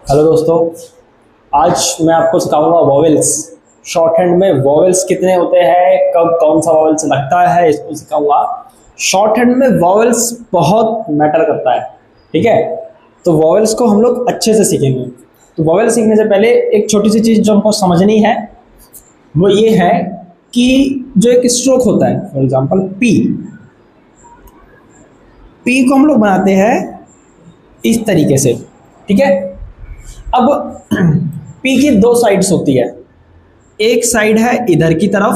Hello दोस्तों, आज मैं आपको सिखाऊंगा वॉवेल्स। शॉर्ट हैंड में वॉवेल्स कितने होते हैं, कब कौन सा वॉवेल्स लगता है, इसको सिखाऊंगा। शॉर्ट हैंड में वॉवेल्स बहुत मैटर करता है, ठीक है। तो वॉवेल्स को हम लोग अच्छे से सीखेंगे। तो वॉवेल सीखने से पहले एक छोटी सी चीज़ जो हमको समझनी है वो ये है कि जो एक स्ट्रोक होता है, फॉर एग्जाम्पल पी को हम लोग बनाते हैं इस तरीके से, ठीक है। अब पी की दो साइड्स होती है, एक साइड है इधर की तरफ,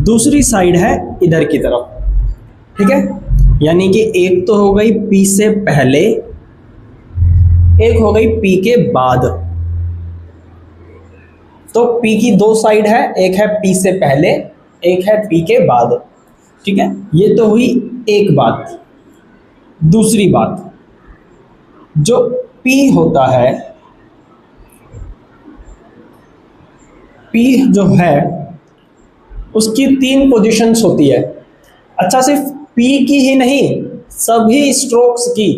दूसरी साइड है इधर की तरफ, ठीक है। यानी कि एक तो हो गई पी से पहले, एक हो गई पी के बाद। तो पी की दो साइड है, एक है पी से पहले, एक है पी के बाद, ठीक है। ये तो हुई एक बात। दूसरी बात, जो पी होता है, पी जो है उसकी तीन पोजीशंस होती है। अच्छा, सिर्फ पी की ही नहीं, सभी स्ट्रोक्स की,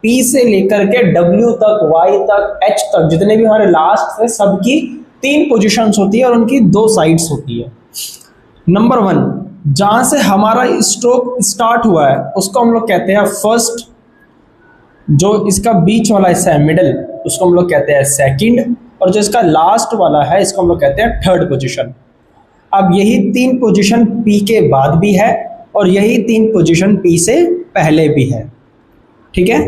पी से लेकर के डब्ल्यू तक, वाई तक, एच तक, जितने भी हमारे लास्ट है सबकी तीन पोजीशंस होती है और उनकी दो साइड्स होती है। नंबर वन, जहां से हमारा स्ट्रोक स्टार्ट हुआ है उसको हम लोग कहते हैं फर्स्ट। जो इसका बीच वाला हिस्सा है मिडल, उसको हम लोग कहते हैं सेकंड। और जो इसका लास्ट वाला है इसको हम लोग कहते हैं थर्ड पोजीशन। अब यही तीन पोजीशन पी के बाद भी है और यही तीन पोजीशन पी से पहले भी है, ठीक है।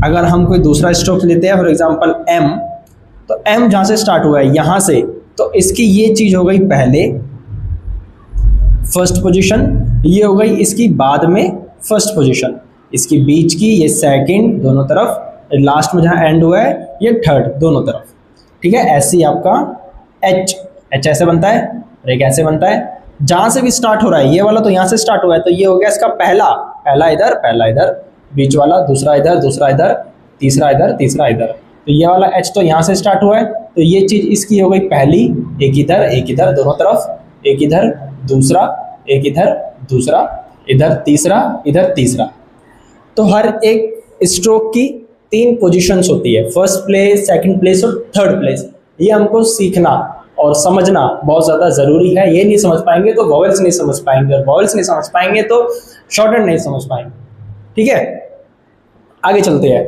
अगर हम कोई दूसरा स्ट्रोक लेते हैं, फॉर एग्जांपल एम, तो एम जहां से स्टार्ट हुआ है यहां से, तो इसकी ये चीज हो गई पहले फर्स्ट पोजीशन, ये हो गई इसकी बाद में फर्स्ट पोजीशन, इसकी बीच की ये सेकंड दोनों तरफ, लास्ट में जहां एंड हुआ है ये थर्ड दोनों तरफ, ठीक है। ऐसे ही आपका एच ऐसे बनता है और एक ऐसे बनता है। जहां से भी स्टार्ट हो रहा है, ये वाला तो यहां से स्टार्ट हुआ है, तो ये हो गया इसका पहला इधर, बीच वाला दूसरा इधर, तीसरा इधर। तो ये वाला एच तो यहां से स्टार्ट हुआ है, तो ये चीज इसकी हो गई पहली, एक इधर दोनों तरफ, एक इधर दूसरा, एक इधर इधर तीसरा। तो हर एक स्ट्रोक की तीन पोजीशंस होती है, फर्स्ट प्लेस, सेकंड प्लेस और थर्ड प्लेस। ये हमको सीखना और समझना बहुत ज़्यादा ज़रूरी है। ये नहीं समझ पाएंगे तो वॉवेल्स नहीं समझ पाएंगे, और वॉवेल्स नहीं समझ पाएंगे तो शॉर्ट हैंड नहीं समझ पाएंगे, ठीक है। आगे चलते हैं।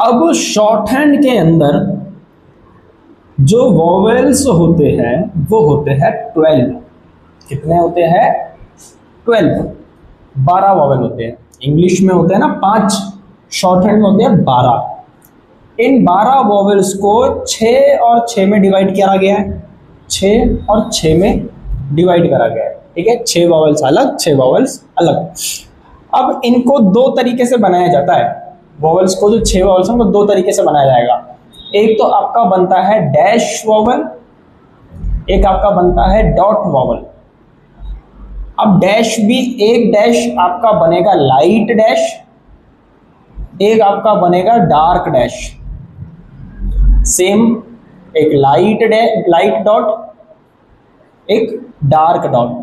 अब शॉर्ट हैंड के अंदर जो वॉवेल्स होते हैं वो होते हैं 12। कितने होते हैं? 12। 12 वॉवेल होते हैं। इंग्लिश में होते हैं ना 5, शॉर्ट हैंड में होते हैं 12। इन 12 वॉवेल्स को 6 और 6 में डिवाइड किया गया है, 6 और 6 में डिवाइड करा गया है, ठीक है। 6 वॉवेल्स अलग, 6 वॉवेल्स अलग। अब इनको दो तरीके से बनाया जाता है। वॉवेल्स को, जो 6 वॉवेल्स हैं, उनको दो तरीके से बनाया जाएगा। एक तो आपका बनता है डैश वॉवेल, एक आपका बनता है डॉट वॉवेल। अब डैश भी, एक डैश आपका बनेगा लाइट डैश, एक आपका बनेगा डार्क डैश। सेम, एक लाइट डॉट, एक डार्क डॉट,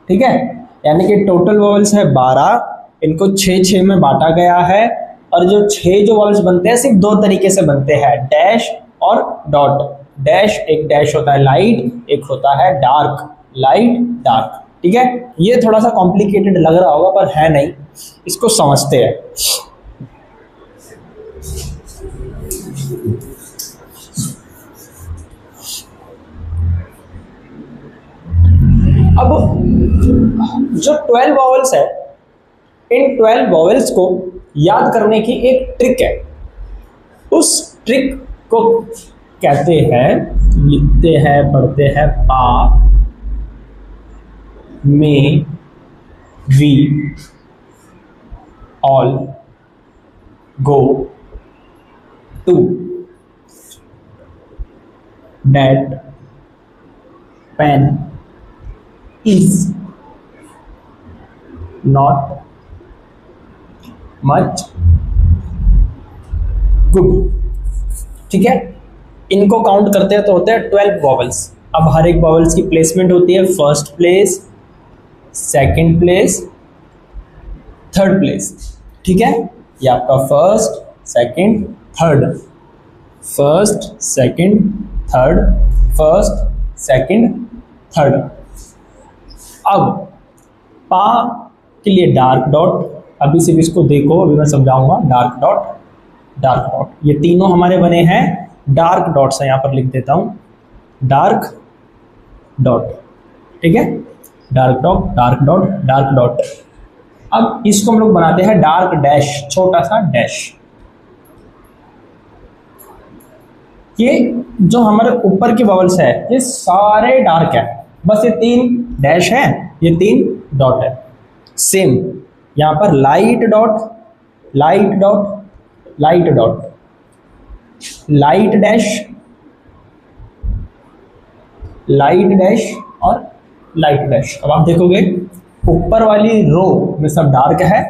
ठीक है। यानी कि टोटल वॉवेल्स है 12, इनको 6 में बांटा गया है। और जो 6 जो वॉवेल्स बनते हैं सिर्फ दो तरीके से बनते हैं, डैश और डॉट। डैश, एक डैश होता है लाइट, एक होता है डार्क, लाइट डार्क, ठीक है। ये थोड़ा सा कॉम्प्लिकेटेड लग रहा होगा पर है नहीं, इसको समझते हैं। अब जो 12 वॉवेल्स है, इन 12 वॉवेल्स को याद करने की एक ट्रिक है। उस ट्रिक को कहते हैं, लिखते हैं, पढ़ते हैं, पा में we all go to that pen is not much good, ठीक है। इनको काउंट करते हैं तो होते हैं 12 वॉवेल्स। अब हर एक वॉवेल्स की प्लेसमेंट होती है, first place, second place, third place. ठीक है, ये आपका first, second, third, first, second, third, first, second, third. अब पा के लिए डार्क डॉट, अभी सिर्फ इसको देखो, अभी मैं समझाऊंगा। डार्क डॉट, डार्क डॉट, ये तीनों हमारे बने हैं डार्क डॉट से, यहां पर लिख देता हूं डार्क डॉट। ठीक है, dark dot, dark dot, dark dot. अब इसको हम लोग बनाते हैं डार्क डैश, छोटा सा डैश। ये जो हमारे ऊपर की बबल्स है ये सारे डार्क है, बस ये 3 डैश है, ये 3 डॉट है। सेम यहां पर light dot, light dot, light dot, light dash, light dash और लाइट डैश। अब आप देखोगे ऊपर वाली रो में सब डार्क है,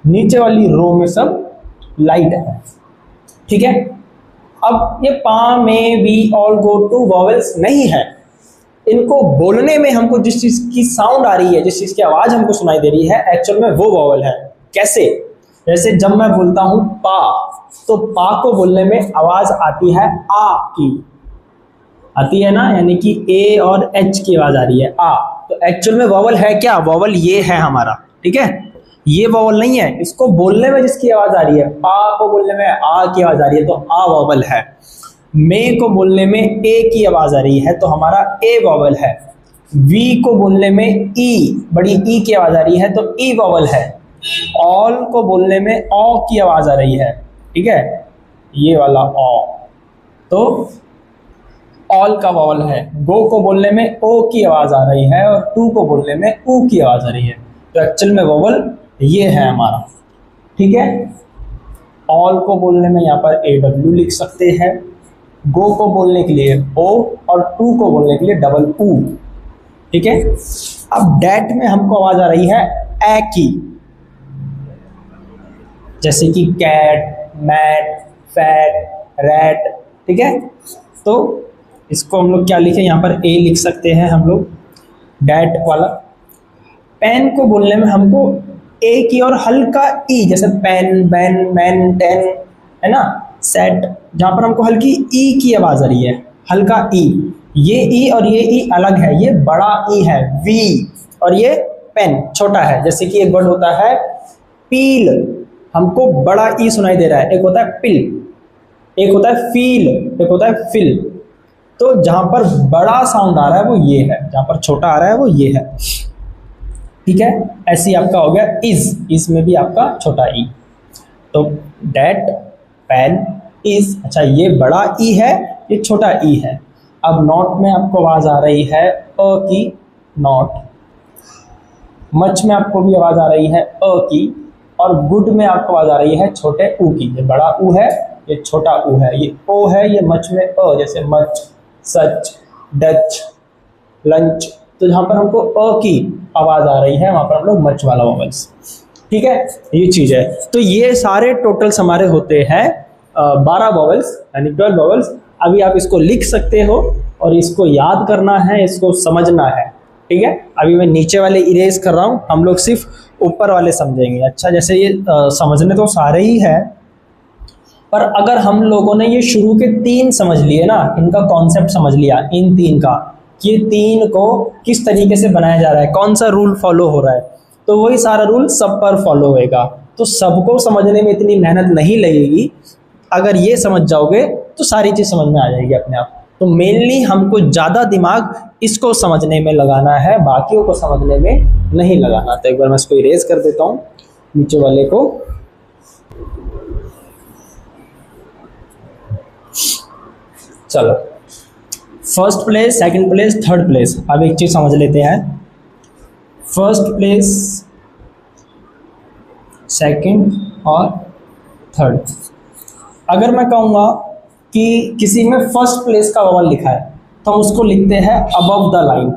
नीचे वाली रो में सब लाइट है। ठीक है, अब ये पा में be all go to vowels नहीं है, इनको बोलने में हमको जिस चीज की साउंड आ रही है, जिस चीज की आवाज हमको सुनाई दे रही है, एक्चुअल में वो वॉवेल है। कैसे? जैसे जब मैं बोलता हूं पा, तो पा को बोलने में आवाज आती है आ की, आती है ना, यानी कि ए और एच की आवाज आ रही है आ। तो एक्चुअल में वॉवेल है क्या? वॉवेल ये है हमारा। ठीक है, ये वॉवेल नहीं है, इसको बोलने में जिसकी आवाज आ रही है, पा को बोलने में आ की आवाज आ रही है तो आ वॉवेल है। मे को बोलने में ए की आवाज आ रही है तो हमारा ए वॉवेल है। वी को बोलने में ई, बड़ी ई की आवाज आ रही है तो ई वॉवेल है। ऑल को बोलने में ओ की आवाज आ रही है। ठीक है, ये वाला ओ, तो ऑल का वॉवेल है। गो को बोलने में ओ की आवाज आ रही है और टू को बोलने में ऊ की आवाज आ रही है। तो एक्चुअल में वॉवेल ये है हमारा। ठीक है, ऑल को बोलने में यहाँ पर ए डब्ल्यू लिख सकते हैं, गो को बोलने के लिए ओ और टू को बोलने के लिए डबल ऊ। ठीक है, अब डैट में हमको आवाज आ रही है ए की, जैसे कि कैट, मैट, फैट, रैट। ठीक है, तो इसको हम लोग क्या लिखें, यहाँ पर ए लिख सकते हैं हम लोग, डैट वाला। पेन को बोलने में हमको ए की और हल्का ई, जैसे पेन, बैन, मैन, टेन, है ना, सेट, जहां पर हमको हल्की ई की आवाज आ रही है, हल्का ई। ये ई और ये ई अलग है, ये बड़ा ई है वी, और ये पेन छोटा है। जैसे कि एक वर्ड होता है पील, हमको बड़ा ई सुनाई दे रहा है, एक होता है पिल, एक होता है फील, एक होता है फिल। तो जहां पर बड़ा साउंड आ रहा है वो ये है, जहां पर छोटा आ रहा है वो ये है। ठीक है, ऐसे ही आपका हो गया इज, इज में भी आपका छोटा ई। तो डैट, पेन, इज, अच्छा ये बड़ा ई है, ये छोटा ई है। अब नॉट में आपको आवाज आ रही है अ की, नॉट। मच में आपको भी आवाज आ रही है अ की, और गुड में आपको आवाज आ रही है छोटे ऊ की। ये बड़ा ऊ है, ये छोटा ऊ है, ये ओ है, ये मच में अ, जैसे मच, सच, डच, लंच। तो जहां पर हमको अ की आवाज आ रही है वहां पर हम लोग मच वाला वॉवेल्स। ठीक है, ये चीज है। तो ये सारे टोटल्स हमारे होते हैं 12 वॉवेल्स, यानी 12 वॉवेल्स। अभी आप इसको लिख सकते हो और इसको याद करना है, इसको समझना है। ठीक है, अभी मैं नीचे वाले इरेज कर रहा हूँ, हम लोग सिर्फ ऊपर वाले समझेंगे। अच्छा, जैसे ये समझने तो सारे ही है, पर अगर हम लोगों ने ये शुरू के 3 समझ लिए ना, इनका कॉन्सेप्ट समझ लिया, इन 3 का, कि 3 को किस तरीके से बनाया जा रहा है, कौन सा रूल फॉलो हो रहा है, तो वही सारा रूल सब पर फॉलो होएगा। तो सबको समझने में इतनी मेहनत नहीं लगेगी, अगर ये समझ जाओगे तो सारी चीज समझ में आ जाएगी अपने आप। तो मेनली हमको ज़्यादा दिमाग इसको समझने में लगाना है, बाकियों को समझने में नहीं लगाना। तो एक बार मैं इसको इरेज कर देता हूँ, नीचे वाले को। चलो, first place, second place, third place. अब एक चीज समझ लेते हैं, फर्स्ट प्लेस, सेकंड और थर्ड। अगर मैं कहूँगा कि किसी में फर्स्ट प्लेस का वॉवल लिखा है तो हम उसको लिखते हैं above the line.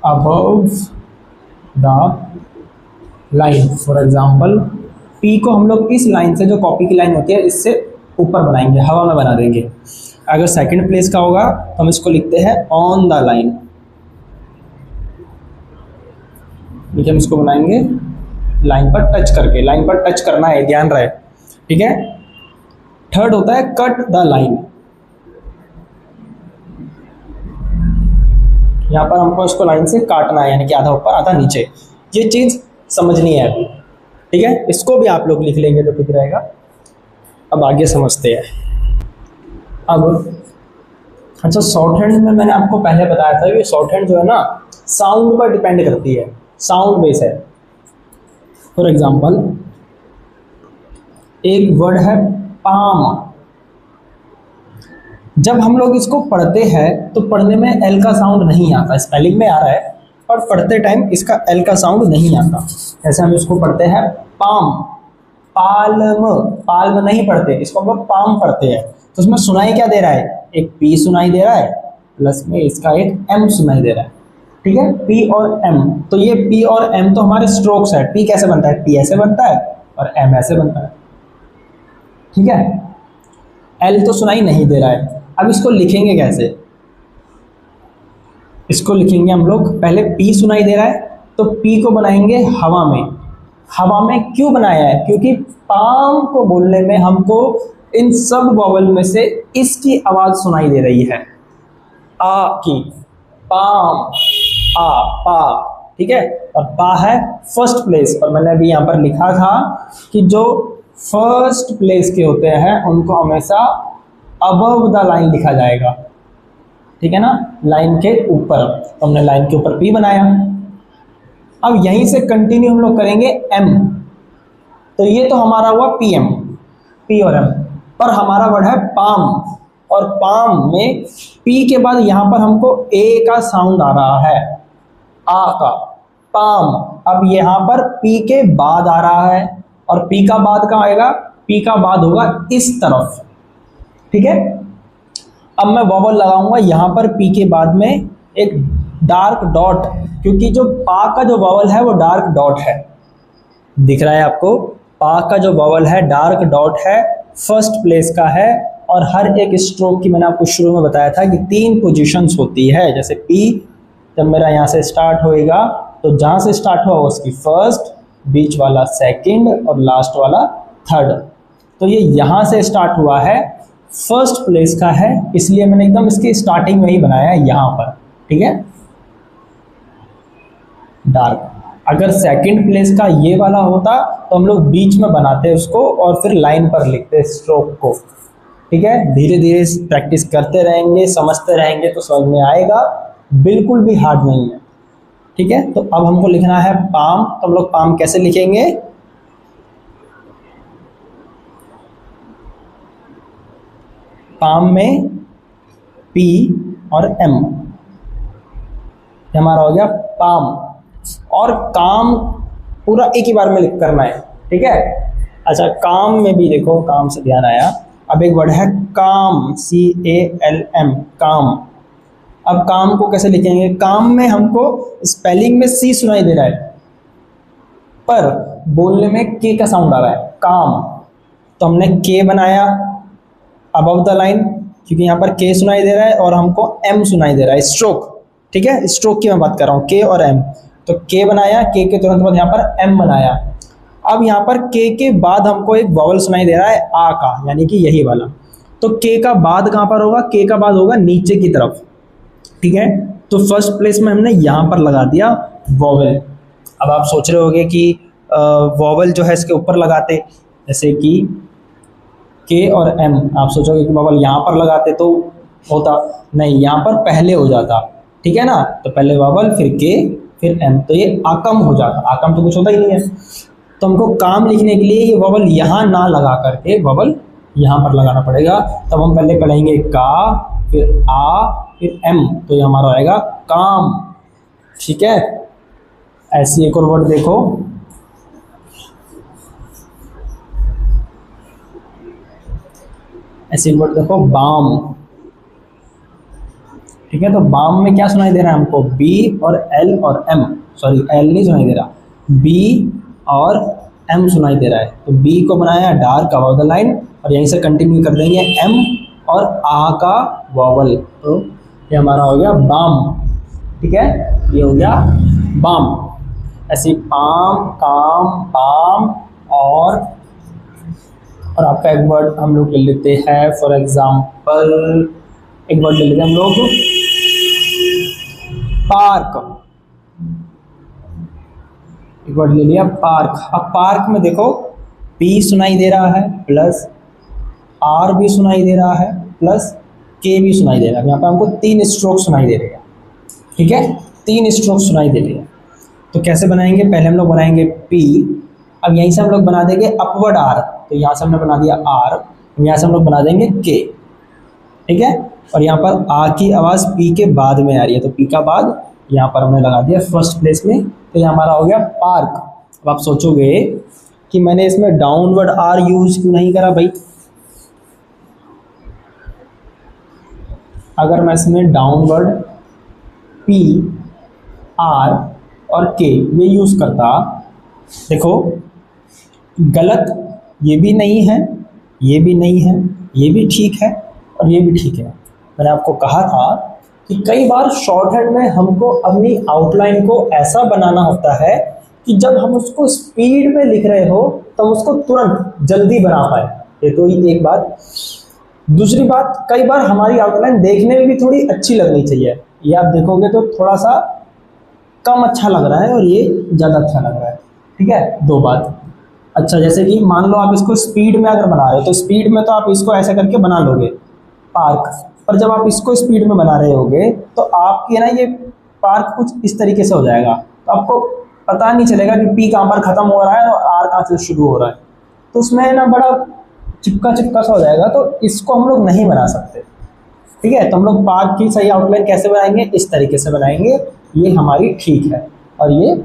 Above the line, for example P को हम लोग इस लाइन से, जो कॉपी की लाइन होती है, इससे ऊपर बनाएंगे, हवा में बना देंगे। अगर सेकंड प्लेस का होगा तो हम इसको लिखते हैं ऑन द लाइन। देखिए हम इसको बनाएंगे लाइन पर टच करके, लाइन पर टच करना है, ध्यान रहे, ठीक है। थर्ड होता है कट द लाइन। यहां पर हमको इसको लाइन से काटना है, यानी कि आधा ऊपर आधा नीचे। ये चीज समझनी है अभी, ठीक है। इसको भी आप लोग लिख लेंगे तो ठीक रहेगा। अब आगे समझते हैं। अब अच्छा, शॉर्ट हैंड में मैंने आपको पहले बताया था कि शॉर्ट हैंड जो है ना साउंड पर डिपेंड करती है, साउंड बेस है। फॉर एग्जाम्पल एक वर्ड है पाम, जब हम लोग इसको पढ़ते हैं तो पढ़ने में एल का साउंड नहीं आता, स्पेलिंग में आ रहा है और पढ़ते टाइम इसका एल का साउंड नहीं आता। जैसे हम इसको पढ़ते हैं पाम, पाल्म, पाल्म नहीं पढ़ते, इसको हम लोग पाम पढ़ते हैं। तो उसमें सुनाई क्या दे रहा है, एक पी सुनाई दे रहा है प्लस में इसका एक एम सुनाई दे रहा है, ठीक है, पी और एम। तो ये पी और एम तो हमारे स्ट्रोक्स है। पी कैसे बनता है, पी ऐसे बनता है और एम ऐसे बनता है, ठीक है। एल तो सुनाई नहीं दे रहा है। अब इसको लिखेंगे कैसे, इसको लिखेंगे हम लोग, पहले पी सुनाई दे रहा है तो पी को बनाएंगे हवा में। हवा में क्यों बनाया है, क्योंकि पाम को बोलने में हमको इन सब वॉवल में से इसकी आवाज सुनाई दे रही है, आ की, पाम, आ, पा, ठीक है। और पा है फर्स्ट प्लेस, और मैंने अभी यहां पर लिखा था कि जो फर्स्ट प्लेस के होते हैं उनको हमेशा अबव द लाइन लिखा जाएगा, ठीक है ना, लाइन के ऊपर। तो हमने लाइन के ऊपर पी बनाया। अब यहीं से कंटिन्यू हम लोग करेंगे एम। तो ये तो हमारा हुआ पी एम, पी और एम। पर हमारा वर्ड है पाम, और पाम में पी के बाद यहां पर हमको ए का साउंड आ रहा है, आ का, पाम। अब यहां पर पी के बाद आ रहा है, और पी का बाद कहाँ आएगा, पी का बाद होगा इस तरफ, ठीक है। अब मैं वॉवल लगाऊंगा यहां पर पी के बाद में एक डार्क डॉट, क्योंकि जो पा का जो वॉवल है वो डार्क डॉट है, दिख रहा है आपको। पा का जो वॉवल है डार्क डॉट है, फर्स्ट प्लेस का है, और हर एक स्ट्रोक की मैंने आपको शुरू में बताया था कि 3 पोजीशंस होती है। जैसे पी जब मेरा यहाँ से स्टार्ट होएगा तो जहाँ से स्टार्ट हुआ उसकी फर्स्ट, बीच वाला सेकंड और लास्ट वाला थर्ड। तो ये यहाँ से स्टार्ट हुआ है, फर्स्ट प्लेस का है, इसलिए मैंने एकदम इसकी स्टार्टिंग में ही बनाया है यहाँ पर, ठीक है, डार्क। अगर सेकंड प्लेस का ये वाला होता तो हम लोग बीच में बनाते उसको और फिर लाइन पर लिखते स्ट्रोक को, ठीक है। धीरे धीरे प्रैक्टिस करते रहेंगे, समझते रहेंगे तो समझ में आएगा, बिल्कुल भी हार्ड नहीं है, ठीक है। तो अब हमको लिखना है पाम। तो हम लोग पाम कैसे लिखेंगे, पाम में पी और एम, हमारा हो गया पाम। और काम पूरा एक ही बार में लिख करना है, ठीक है। अच्छा, काम में भी देखो, काम से ध्यान आया, अब एक वर्ड है काम, CALM, काम। अब काम को कैसे लिखेंगे, काम में हमको स्पेलिंग में सी सुनाई दे रहा है पर बोलने में के का साउंड आ रहा है, काम। तो हमने के बनाया अबव द लाइन, क्योंकि यहाँ पर के सुनाई दे रहा है और हमको एम सुनाई दे रहा है, स्ट्रोक, ठीक है, स्ट्रोक की मैं बात कर रहा हूँ, के और एम। तो के बनाया, के तुरंत बाद यहाँ पर एम बनाया। अब यहाँ पर के बाद हमको एक वॉवल सुनाई दे रहा है आ का, यानी कि यही वाला। तो के का बाद कहाँ पर होगा, के का बाद होगा नीचे की तरफ, ठीक है। तो फर्स्ट प्लेस में हमने यहाँ पर लगा दिया वॉवल। अब आप सोच रहे होगे कि वॉवल जो है इसके ऊपर लगाते, जैसे कि के और एम, आप सोचोगे कि वॉवल यहाँ पर लगाते तो होता, नहीं, यहाँ पर पहले हो जाता, ठीक है ना। तो पहले वॉवल फिर के फिर एम, तो ये आकम हो जाता, आकम तो कुछ होता ही नहीं है। तो हमको काम लिखने के लिए ये वॉवल यहाँ ना लगा करके वॉवल यहाँ पर लगाना पड़ेगा। तब हम पहले पढ़ेंगे का, फिर आ, फिर एम, तो ये हमारा आएगा काम, ठीक है। ऐसी एक और वर्ड देखो, ऐसी वर्ड देखो बाम, ठीक है। तो बाम में क्या सुनाई दे रहा है हमको, बी और एल और एम, सॉरी एल नहीं सुनाई दे रहा, बी और एम सुनाई दे रहा है। तो बी को बनाया डार्क अबव द लाइन और यहीं से कंटिन्यू कर देंगे एम और आ का वॉवल, तो ये हमारा हो गया बाम। ठीक है, ये हो गया बाम। ऐसे पाम, काम, बाम, और आपका एक वर्ड हम लोग ले लेते हैं, फॉर एग्जाम्पल एक वर्ड ले लेते हैं हम लोग पार्क। एक वर्ड ले लिया पार्क। अब पार्क में देखो पी सुनाई दे रहा है, प्लस आर भी सुनाई दे रहा है, प्लस के भी सुनाई दे रहा है। यहाँ पे हमको 3 स्ट्रोक सुनाई दे रहे हैं। ठीक है, 3 स्ट्रोक सुनाई दे रहे हैं। तो कैसे बनाएंगे, पहले हम लोग बनाएंगे पी। अब यहीं से हम लोग बना देंगे अपवर्ड आर, तो यहाँ से हमने बना दिया आर, यहाँ से हम लोग बना देंगे के। ठीक है, और यहाँ पर आ की आवाज़ पी के बाद में आ रही है, तो पी का बाद यहाँ पर हमने लगा दिया फर्स्ट प्लेस में, तो ये हमारा हो गया पार्क। अब आप सोचोगे कि मैंने इसमें डाउनवर्ड आर यूज क्यों नहीं करा भाई। अगर मैं इसमें डाउनवर्ड पी, आर और के ये यूज़ करता, देखो गलत ये भी नहीं है, ये भी नहीं है, ये भी ठीक है और ये भी ठीक है। मैंने आपको कहा था कि कई बार शॉर्ट हैंड में हमको अपनी आउटलाइन को ऐसा बनाना होता है कि जब हम उसको स्पीड में लिख रहे हो तो उसको तुरंत जल्दी बना पाए। ये तो ही एक बात। दूसरी बात, कई बार हमारी आउटलाइन देखने में भी थोड़ी अच्छी लगनी चाहिए। ये आप देखोगे तो थोड़ा सा कम अच्छा लग रहा है और ये ज़्यादा अच्छा लग रहा है। ठीक है, 2 बात। अच्छा, जैसे कि मान लो आप इसको स्पीड में अगर बना रहे हो तो स्पीड में तो आप इसको ऐसे करके बना लोगे पार्क, पर जब आप इसको स्पीड में बना रहे होगे तो आपकी ना ये पार्क कुछ इस तरीके से हो जाएगा, तो आपको पता नहीं चलेगा कि पी कहाँ पर ख़त्म हो रहा है और आर कहाँ से शुरू हो रहा है, तो उसमें ना बड़ा चिपका चिपका सा हो जाएगा। तो इसको हम लोग नहीं बना सकते। ठीक है, तो हम लोग पार्क की सही आउटलाइन कैसे बनाएंगे, इस तरीके से बनाएंगे। ये हमारी ठीक है और ये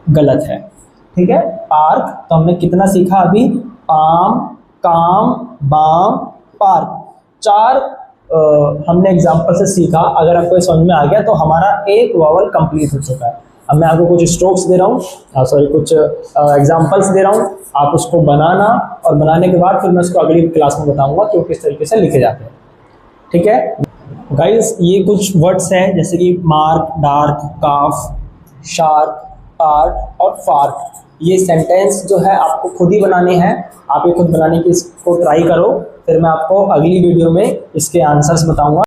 गलत है। ठीक है, पार्क तो हमने कितना सीखा अभी, पाम, काम, बाम, पार्क, 4 हमने एग्जाम्पल से सीखा। अगर आपको ये समझ में आ गया तो हमारा एक वावल कंप्लीट हो चुका है। अब मैं आपको कुछ स्ट्रोक्स दे रहा हूँ, कुछ एग्जाम्पल्स दे रहा हूँ, आप उसको बनाना और बनाने के बाद फिर मैं उसको अगली क्लास में बताऊंगा कि वो किस तरीके से लिखे जाते हैं। ठीक है गाइस, ये कुछ वर्ड्स हैं जैसे कि मार्क, डार्क, काफ, शार्प, पार्ट और फार्ट। ये सेंटेंस जो है आपको खुद ही बनाने हैं। आप ये खुद बनाने की इसको ट्राई करो, फिर मैं आपको अगली वीडियो में इसके आंसर्स बताऊंगा।